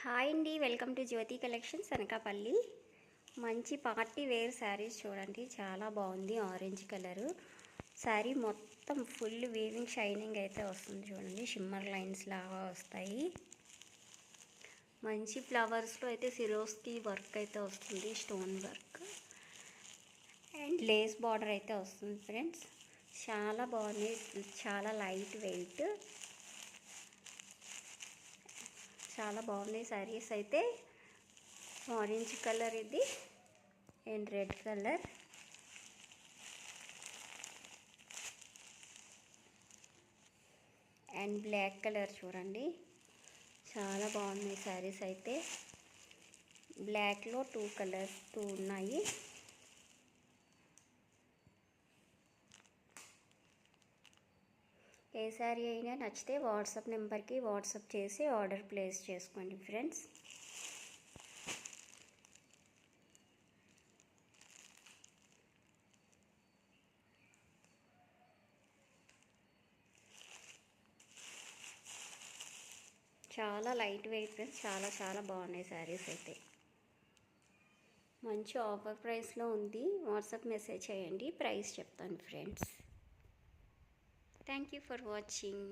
Hi అండి, welcome to Jyothi collections Anakapalli. మంచి party wear saris చూడండి, చాలా బాగుంది. ఆరెంజ్ కలరు శారీ మొత్తం ఫుల్ వీవింగ్ షైనింగ్ అయితే వస్తుంది చూడండి. షిమ్మర్ లైన్స్ లాగా వస్తాయి. మంచి ఫ్లవర్స్లో అయితే సిరోస్కి వర్క్ అయితే వస్తుంది, stone work and lace border అయితే వస్తుంది ఫ్రెండ్స్. చాలా బాగుంది, చాలా లైట్ వెయిట్, చాలా బాగున్నాయి శారీస్ అయితే. ఆరెంజ్ కలర్ ఇది and red colour and black colour చూడండి, చాలా బాగున్నాయి శారీస్ అయితే. బ్లాక్లో టూ కలర్స్ ఉన్నాయి. ఏ శారీ అయినా నచ్చితే వాట్సాప్ నెంబర్కి వాట్సాప్ చేసి ఆర్డర్ ప్లేస్ చేసుకోండి ఫ్రెండ్స్. చాలా లైట్ వెయిట్ ఫ్రెండ్స్, చాలా బాగున్నాయి శారీస్ అయితే. మంచి ఆఫర్ ప్రైస్లో ఉంది. వాట్సాప్ మెసేజ్ చేయండి, ప్రైస్ చెప్తాను friends. Thank you for watching.